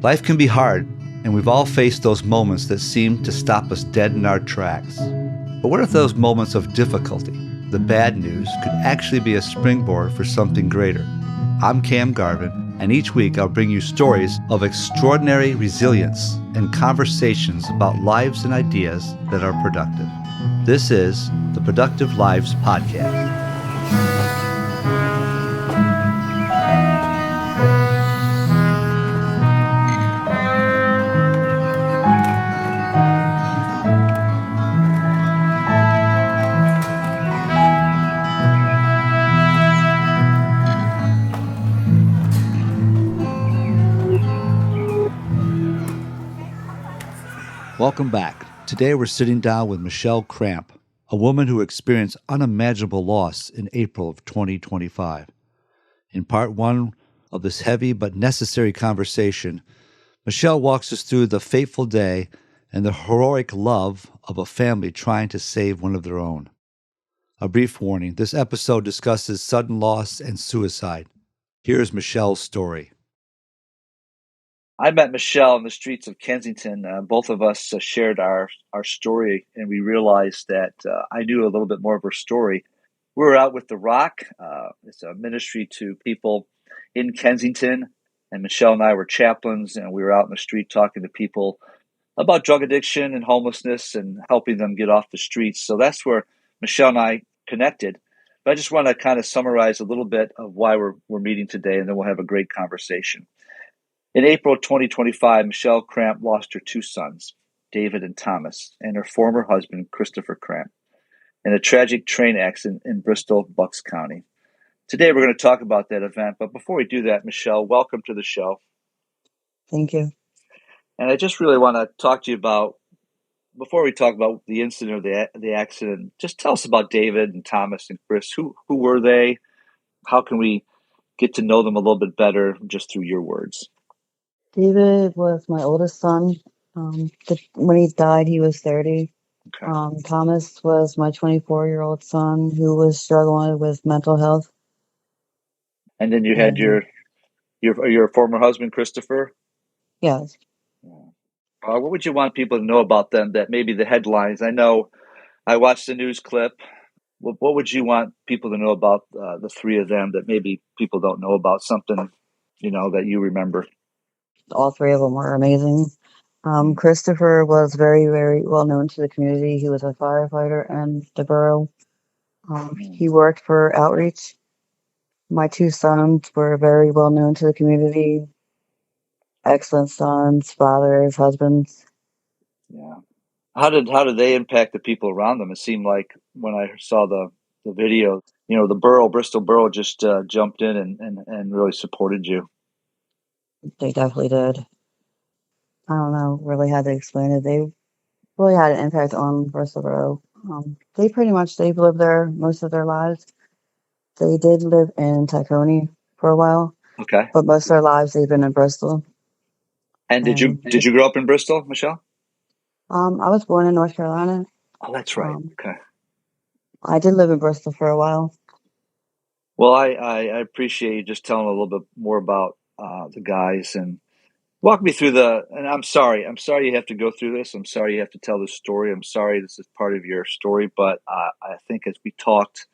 Life can be hard, and we've all faced those moments that seem to stop us dead in our tracks. But what if those moments of difficulty, the bad news, could actually be a springboard for something greater? I'm Cam Garvin, and each week I'll bring you stories of extraordinary resilience and conversations about lives and ideas that are productive. This is the Productive Lives Podcast. Welcome back. Today we're sitting down with Michele Cramp, a woman who experienced unimaginable loss in April of 2025. In part one of this heavy but necessary conversation, Michele walks us through the fateful day and the heroic love of a family trying to save one of their own. A brief warning, this episode discusses sudden loss and suicide. Here's Michele's story. I met Michele in the streets of Kensington. Both of us shared our story, and we realized that I knew a little bit more of her story. We were out with The Rock. It's a ministry to people in Kensington, and Michele and I were chaplains, and we were out in the street talking to people about drug addiction and homelessness and helping them get off the streets. So that's where Michele and I connected. But I just want to kind of summarize a little bit of why we're meeting today, and then we'll have a great conversation. In April 2025, Michele Cramp lost her two sons, David and Thomas, and her former husband, Christopher Cramp, in a tragic train accident in Bristol, Bucks County. Today, we're going to talk about that event. But before we do that, Michele, welcome to the show. Thank you. And I just really want to talk to you about, before we talk about the incident or the accident, just tell us about David and Thomas and Chris. Who were they? How can we get to know them a little bit better just through your words? David was my oldest son. When he died, he was 30. Okay. Thomas was my 24-year-old son who was struggling with mental health. And then you had your former husband, Christopher? Yes. What would you want people to know about them that maybe the headlines? I know I watched the news clip. What would you want people to know about the three of them that maybe people don't know about, something, that you remember? All three of them were amazing. Christopher was very, very well known to the community. He was a firefighter in the borough. He worked for outreach. My two sons were very well known to the community. Excellent sons, fathers, husbands. Yeah. How did they impact the people around them? It seemed like when I saw the video, the Bristol Borough just jumped in and really supported you. They definitely did. I don't know really how to explain it. They really had an impact on Bristol Borough. They've lived there most of their lives. They did live in Tacony for a while. Okay. But most of their lives they've been in Bristol. And did you grow up in Bristol, Michele? I was born in North Carolina. Oh, that's right. Okay. I did live in Bristol for a while. Well, I appreciate you just telling a little bit more about the guys and walk me through and I'm sorry you have to go through this. I'm sorry you have to tell this story. I'm sorry this is part of your story, but I think as we talked,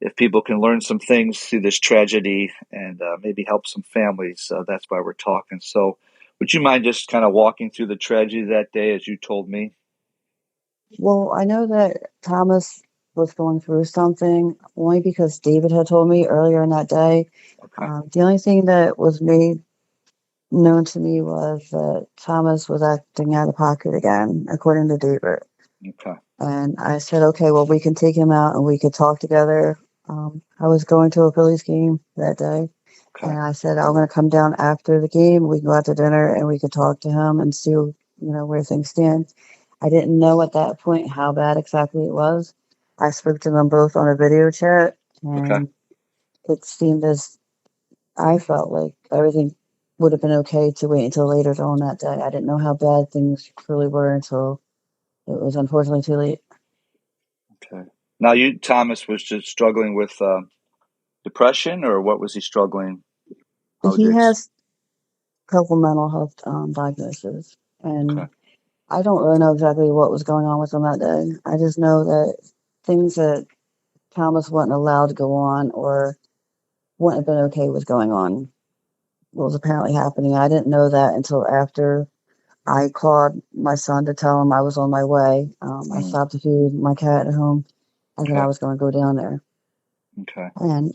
if people can learn some things through this tragedy and maybe help some families, that's why we're talking. So would you mind just kind of walking through the tragedy that day as you told me? Well, I know that Thomas was going through something only because David had told me earlier in that day. Okay. The only thing that was made known to me was that Thomas was acting out of pocket again, according to David. Okay. And I said, okay, well, we can take him out and we could talk together. I was going to a Phillies game that day. Okay. And I said, I'm going to come down after the game. We can go out to dinner and we could talk to him and see, where things stand. I didn't know at that point how bad exactly it was. I spoke to them both on a video chat, and It seemed as I felt like everything would have been okay to wait until later on that day. I didn't know how bad things truly were until it was unfortunately too late. Okay. Now, Thomas was just struggling with depression, or what was he struggling? couple mental health diagnoses. And Okay. I don't really know exactly what was going on with him that day. I just know that things that Thomas wasn't allowed to go on or wouldn't have been okay with going on was apparently happening. I didn't know that until after I called my son to tell him I was on my way. I stopped to feed my cat at home, and then I Okay. was going to go down there. Okay. And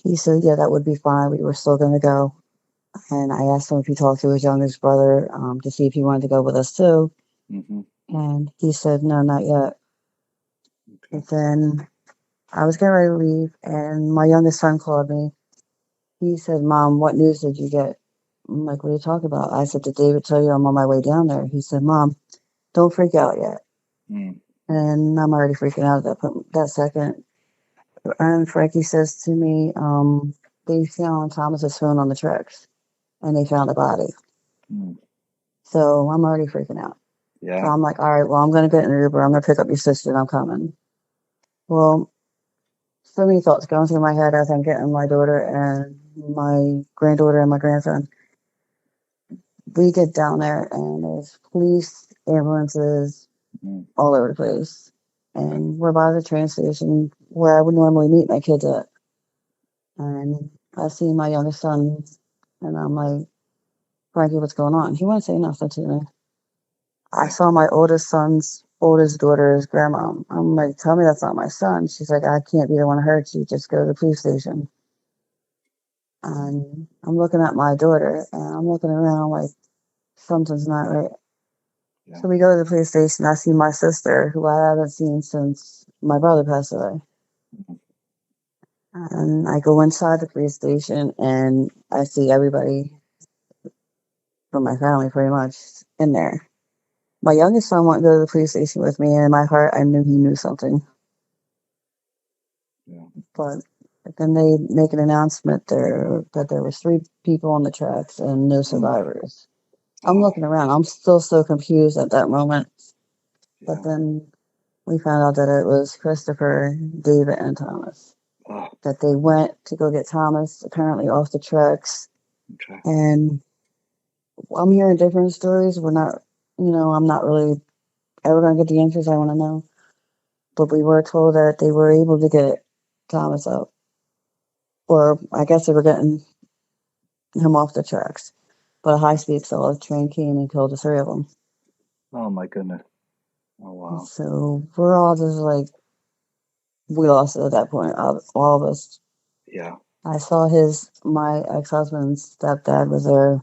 he said, yeah, that would be fine. We were still going to go. And I asked him if he talked to his youngest brother to see if he wanted to go with us too. Mm-hmm. And he said, no, not yet. Okay. And then I was getting ready to leave, and my youngest son called me. He said, Mom, what news did you get? I'm like, what are you talking about? I said, did David tell you I'm on my way down there? He said, Mom, don't freak out yet. Mm. And I'm already freaking out at that second. And Frankie says to me, they found Thomas's phone on the tracks, and they found a body. Mm. So I'm already freaking out. So Yeah. I'm like, all right, well, I'm going to get an Uber. I'm going to pick up your sister, and I'm coming. Well, so many thoughts going through my head as I'm getting my daughter and my granddaughter and my grandson. We get down there, and there's police, ambulances all over the place. And we're by the train station where I would normally meet my kids at. And I see my youngest son, and I'm like, Frankie, what's going on? He wouldn't say nothing to me. I saw my oldest son's oldest daughter's grandma. I'm like, tell me that's not my son. She's like, I can't be the one to hurt you. Just go to the police station. And I'm looking at my daughter, and I'm looking around like something's not right. Yeah. So we go to the police station. I see my sister, who I haven't seen since my brother passed away. And I go inside the police station, and I see everybody from my family pretty much in there. My youngest son went to go to the police station with me, and in my heart, I knew he knew something. Yeah. But then they make an announcement there that there was 3 people on the tracks and no survivors. I'm looking around. I'm still so confused at that moment. Yeah. But then we found out that it was Christopher, David, and Thomas. Oh. That they went to go get Thomas, apparently off the tracks. Okay. And I'm hearing different stories. We're not, I'm not really ever going to get the answers I want to know. But we were told that they were able to get Thomas out. Or I guess they were getting him off the tracks. But a high-speed solid train came and killed the 3 of them. Oh, my goodness. Oh, wow. So we're all just like, we lost it at that point, all of us. Yeah. I saw my ex-husband's stepdad was there.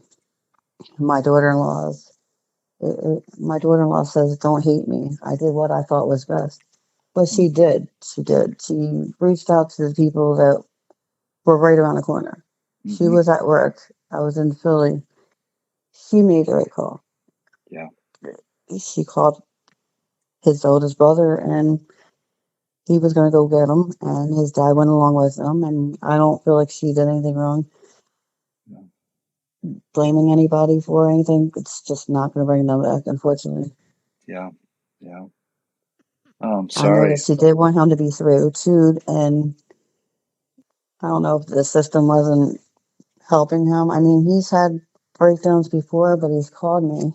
My daughter-in-law's. My daughter-in-law says, don't hate me. I did what I thought was best. But she did. She did. She reached out to the people that were right around the corner. Mm-hmm. She was at work. I was in Philly. She made the right call. Yeah. She called his oldest brother, and he was going to go get him, and his dad went along with him, and I don't feel like she did anything wrong. No. Blaming anybody for anything, it's just not going to bring them back, unfortunately. Yeah. Yeah. I'm I know that sorry. she did want him to be 302'd, and I don't know if the system wasn't helping him. I mean, he's had breakdowns before, but he's called me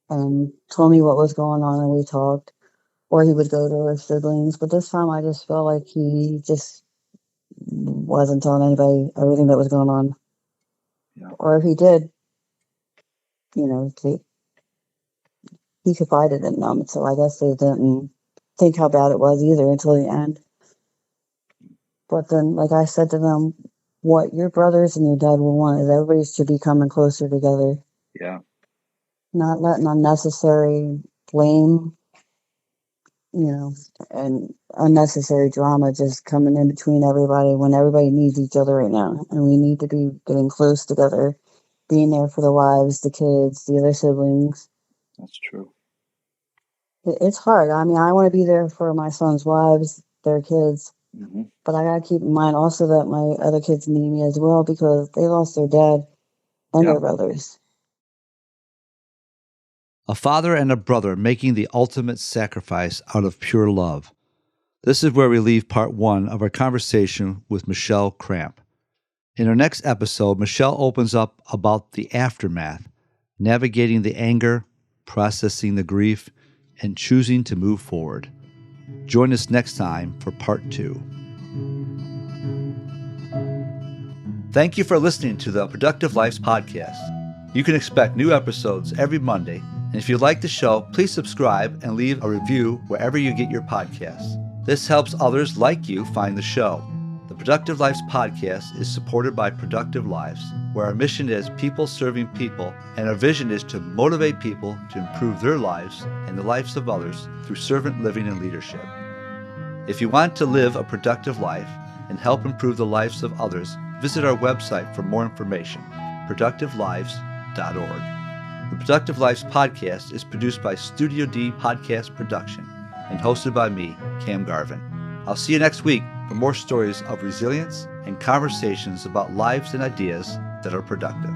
and told me what was going on, and we talked. Or he would go to his siblings. But this time I just felt like he just wasn't telling anybody everything that was going on. Yeah. Or if he did, he confided in them. So I guess they didn't think how bad it was either until the end. But then, like I said to them, what your brothers and your dad will want is everybody should be coming closer together. Yeah. Not letting unnecessary blame, and unnecessary drama just coming in between everybody when everybody needs each other right now. And we need to be getting close together, being there for the wives, the kids, the other siblings. That's true. It's hard. I mean, I want to be there for my son's wives, their kids. Mm-hmm. But I got to keep in mind also that my other kids need me as well because they lost their dad and their brothers. A father and a brother making the ultimate sacrifice out of pure love. This is where we leave part 1 of our conversation with Michele Cramp. In our next episode, Michele opens up about the aftermath, navigating the anger, processing the grief, and choosing to move forward. Join us next time for part 2. Thank you for listening to the Productive Lives podcast. You can expect new episodes every Monday, and if you like the show, please subscribe and leave a review wherever you get your podcasts. This helps others like you find the show. The Productive Lives podcast is supported by Productive Lives, where our mission is people serving people, and our vision is to motivate people to improve their lives and the lives of others through servant living and leadership. If you want to live a productive life and help improve the lives of others, visit our website for more information, productivelives.org. The Productive Lives podcast is produced by Studio D Podcast Production and hosted by me, Cam Garvin. I'll see you next week for more stories of resilience and conversations about lives and ideas that are productive.